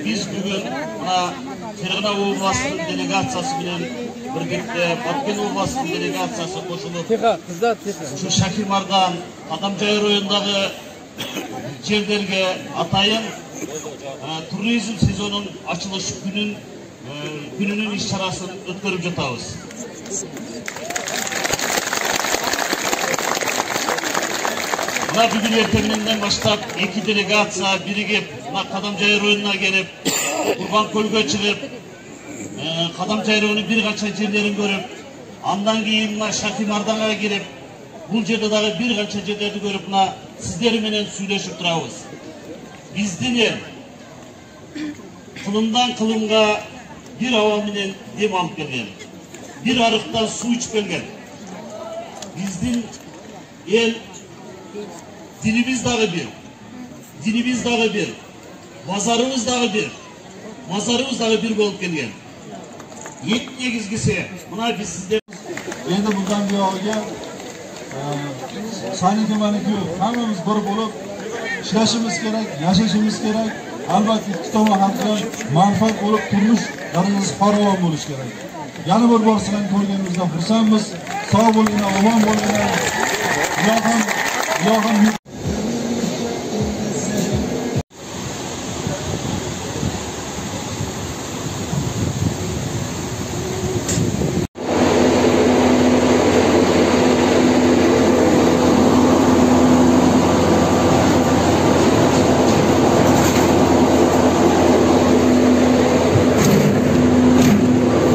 Biz bugün Fergana Oblası'nın delegasyası bilen birlikte Batken Oblası'nın delegasyası koşulup şu Şakimar'dan Adamcayır oyundagi yerlerge atayın turizm sezonun açılış gününün iş-çarasını ötkörüp жатабыз. Bugün erteminden başlap iki delegatsiya birigip Kadamjayır oyununa gelip Kurbankölgө çıkıp Kadamjayır oyunun bir kança yerlerini görüp andan keyin Şakimardan'a girip bu yerde dagı bir kança yerlerini görüp sizler menen süйлөшүp turabız. Bizdin el kılımdan kılımga bir hava menen dem alıp gelgen, bir arıktan su içip gelgen. Bizdin el dinimiz dağı bir, dinimiz dağı bir, mazarımız dağı bir, mazarımız dağı bir bolup gelgen. Yet negizgisi, buna biz sizler... Endi bundan buyog'iga Saniy tumaniku hammamiz bir bo'lib ishlashimiz kerak, yashashimiz kerak. Albatta ikki tomon ham manfaat bo'lib turmushlarimiz farovon bo'lishi kerak. Yana bir bor sizlarni ko'rganimizdan xursandmiz. Sog' bo'linglar, omon bo'linglar. Ilohim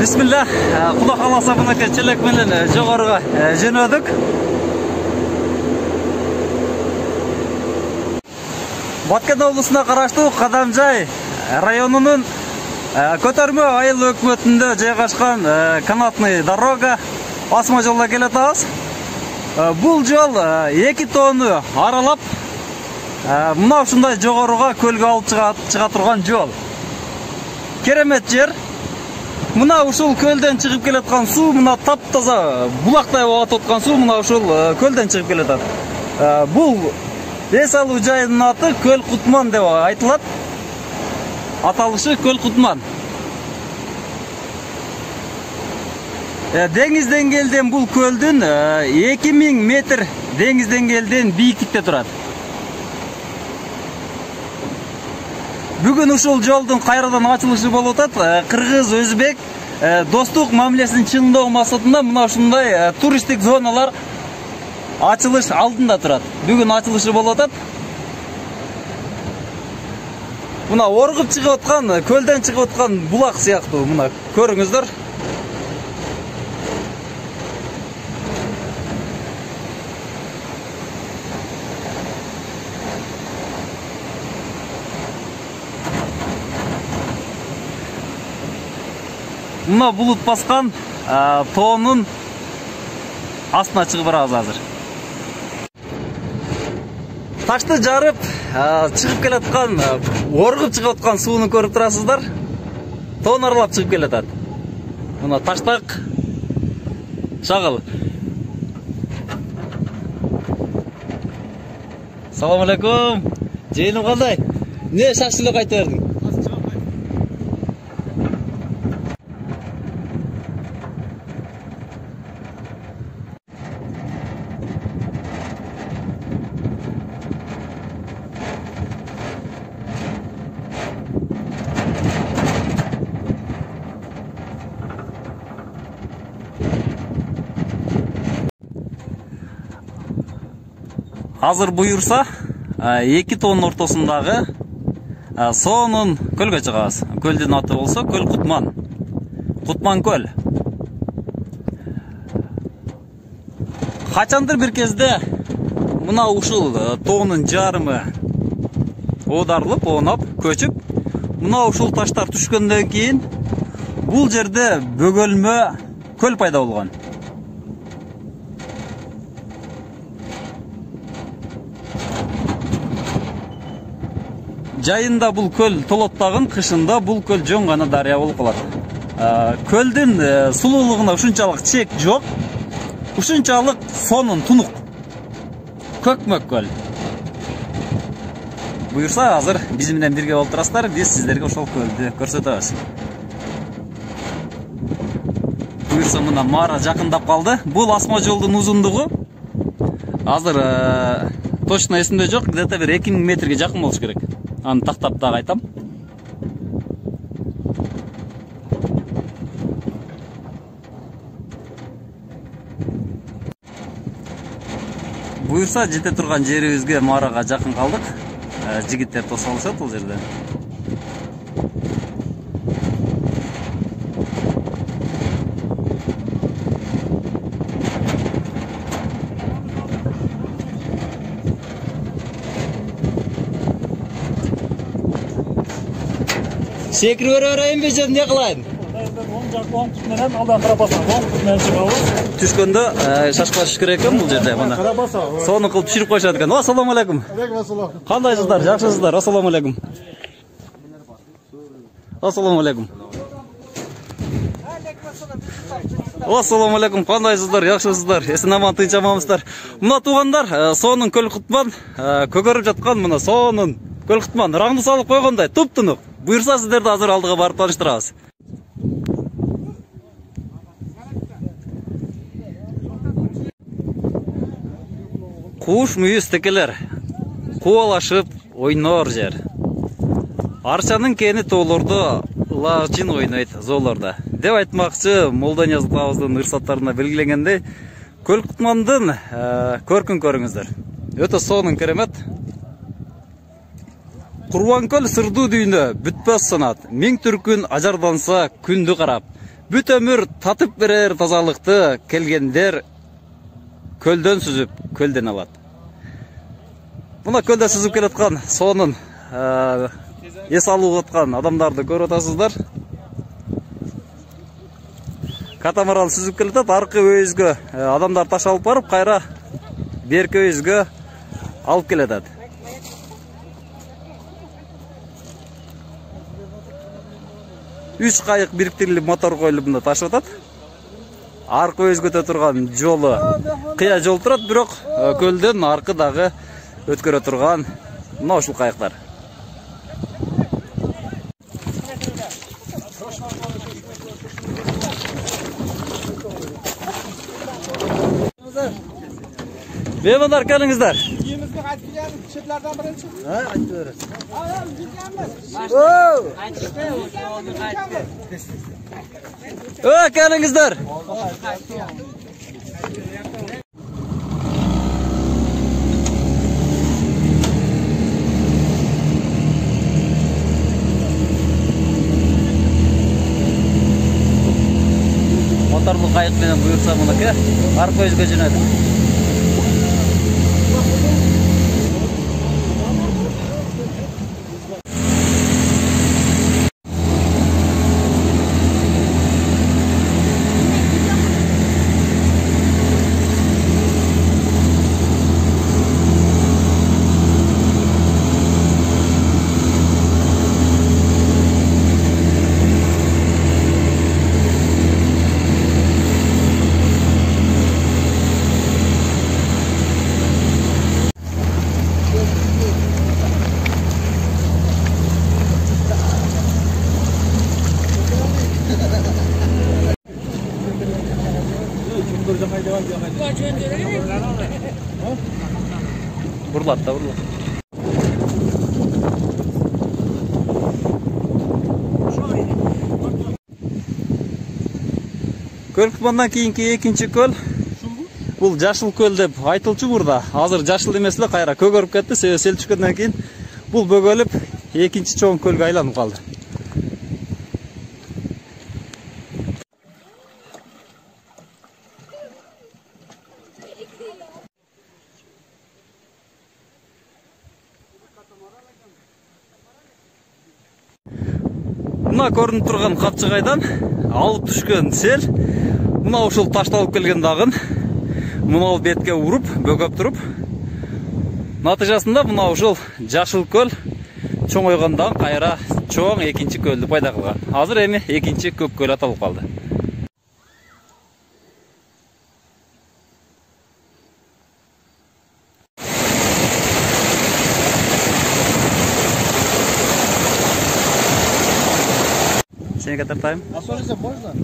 Bismillah, Xudo xolasa bunaqa chelak bilan jo'g'origa jo'nadik. Batken oblasına qarashli Qadamjay rayonining Ko'tarma ayыл өкмөтүндө жайгашкан канатный дорога асма жолго келатабыз. Бул жол 2 тонну аралап мына ушундай жогоруга көлгө алып чыга турган жол. Керемет жер. Мына ушул көлдөн чыгып келаткан суу, мына таптаза булактай болуп аткан суу мына ушул көлдөн чыгып келатат. Бул эс алуу жайынын аты Көл Кутман деп айтылат. Аталышы Көл Кутман. Деңиз деңгээлден бул көлдүн 2000 метр деңиз деңгээлден бийиктикте турат. Бүгүн ушул жолдун кайрадан ачылышы болуп атат. Кыргыз, өзбек достук мамилесин чыңдоо максатында мына ушундай туристтик зоналар ачылыш алдында турат. Бүгүн ачылышы болуп атат. Мына оргуп чыгып аткан, көлдөн чыгып аткан булак сыяктуу мына көрүңүздөр. Мына булут баскан тоонун астына чыгып барабыз азыр. Ташты жарып, чыгып келаткан, оргуп чыгып аткан сууну көрүп турасыздар. Тоон аралап чыгып келатат. Мына таштак шагыл. Салам алейкум. Жыйыным кандай? Не шашылы кайта бердиң? Азыр буйурса 2 тонн ортосундагы соонун көлгө чыгабыз. Көлдүн аты болсо Көл Кутман. Кутман көл. Качандыр бир кезде мына ушул тоонун жарымы оодарылып, оонап, көчүп, мына ушул таштар түшкөндөн кийин бул жерде бөгөлмө көл пайда болгон. Жайында бул көл толот тагын, кышында бул көл жөн гана дарыя болуп калат. Көлдүн сулуулугуна ушунчалык чек жок. Ушунчалык сонун тунук. Көкмөк көл. Буюрса, азыр биз менен бирге болуп турасыздар. Биз сиздерге ошол көлдү көрсөтөбүз. Буюрса мына Мара жакындап калды. Бул асма жолдун узундугу азыр точно эсимде жок, где-то бир 2000 метрге жакын болуш керек. Аны тактап дагы айтам. Буюрса жете турган жерибизге Марага жакын калдык. Жигиттер тосуп алышат бул жерде. Секирип берейинби же эмне кылайын? Оң пут менен алдан карабаса, оң пут менен чыгабыз. Түшкөндө шашпашыш керек экен бул жерде мына. Карабаса. Сону кылып пиширип коюшат экен. Ассаламу алейкум. Алейкум ассалам. Кандайсыздар? Жакшысыздар? Ассаламу алейкум. Ассаламу алейкум. Ассаламу алейкум. Кандайсыздар? Жакшысыздар? Эсен аман тынч аманбыздар. Мына туугандар, сонун көл кутман көгөрүп жаткан мына сонун көл кутман раңды салып койгондой туп-тунук. Буюрса сиздерди азыр алдыга барып тааныштырабыз. Куш мүйүз текелер кубалашып ойнор жер. Арчанын кени тоолордо лачын ойнойт зоолордо. Деп айтмакчы Молдониязов абыздын ырсаттарына белгиленгендей, көл кутмандын көркүн көрүңүздөр. Өтө сонун керемет. Курбан көл сырдуу дүйнө бүтпөс санат. Миң түркүн ажарданса күндү карап. Бүт өмүр татып берер тазалыкты келгендер көлдөн сүзүп, көлдөн алат. Мына көлдө сүзүп келаткан сонун эс алып аткан адамдарды көрүп атасыздар. Катамаран сүзүп келатат, аркы өйүзгө адамдар таш алып барып, кайра берки өйүзгө алып келатат. Үч кайык бириктирилип мотор коюлуп мында ташып атат. Аркы өзгөтө турган жолу кыя жол турат, бирок көлдөн аркы дагы өткөрө турган мына ушул кайыктар. Меймандар келиңиздер. Кийимизге кайтып келген кишилерден биринчи. Айтып берет. Келиңиздер. Моторлуу кайык менен буюрса мынакей аркы өзгө жөнөдү. Бурулат да, бурулат. Көл кутмандан кийинки экинчи көл. Бул жашыл көл деп айтылчу мурда. Азыр жашыл эмес эле, кайра көгөрүп кетти. Себеби сел түшкөндөн кийин бул бөгөлүп экинчи чоң көлгө айланып калды. Мына көрүнүп турган капчыгайдан алып түшкөн сел мына ушул ташталып келген дагын мына бетке уруп, бөгөп туруп, натыйжасында мына ушул жашыл көл чоңойгондон кайра чоң экинчи көлдү пайда кылган. Азыр эми экинчи көк көл аталып калды. Сенеге тартайм. А сөйлесем можно?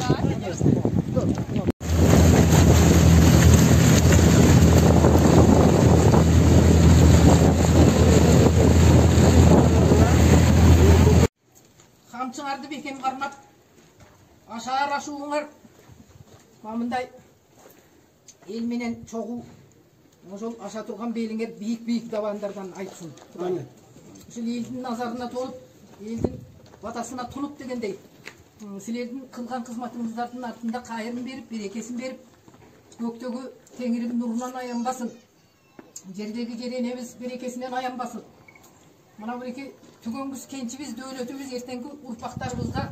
Камчыңарды бекем кармап, ашаар ашууңар мындай эл менен чогуу ошол аша турган белиңер бийик dabандардан айтсын. Ушул элдин назарына толуп, элдин батасына тунуп дегендей, силердин кылган кызматыңыздардын артында кайрын берип, берекесин берип, көктөгү теңирдин нурунан аянбасын. Жердеги жеренебиз берекесинен аянбасын. Мына буреки түгөнгүз кенчибиз, дөөлөтүбүз эртеңки урпактарыбызга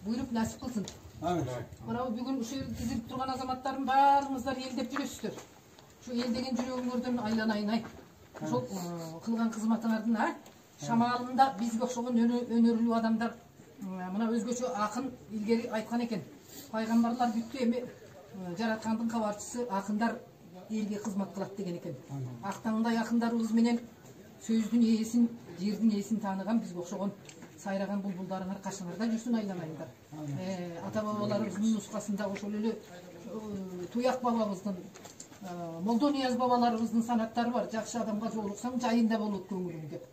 буйруп насип кылсын. Мына бүгүн ушул тизилип турган азаматтардын баарыңыздар эл деп жүрөсүздөр. Şu el деген жүрөгүңөрдөн айланайын. Ошол кылган кызматыңардын шамалында бизге окшогон өнөрлүү адамдар мына өзгөчө акын илгери айткан экен. Пайгамбарлар бүттү, эми жараткандын кабарчысы акындар элге кызмат кылат деген экен. Актаңдай акындарыбыз менен сөздүн ээсин, жердин ээсин тааныган бизге окшогон сайраган булбулдарыңар кашыңарда жүрсүн, айланайындар. Ата бабаларыбыздын нускасында ошол эле Туяк бабабыздын, Молдонияз бабаларыбыздын санаттары бар. Жакшы адамга жолуксаң, жайында болот көңүлүң деп.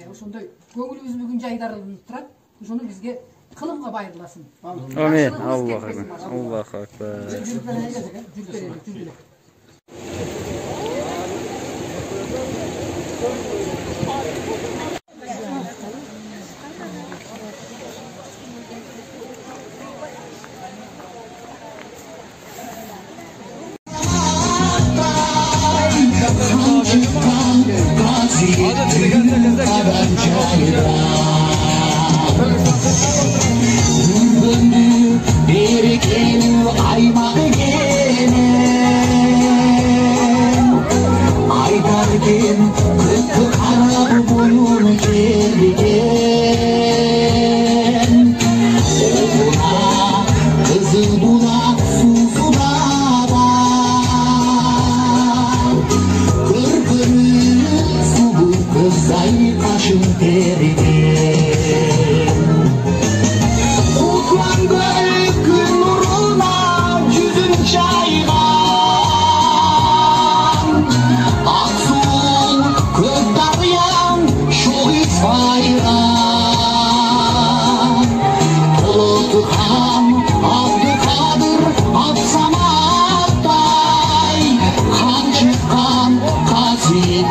Ошондой көңүлүбүз бүгүн жайдарылып турат. Ошону бизге кылымга байырласын. Амин. Аллах акбар. Аллах акбар. Kasih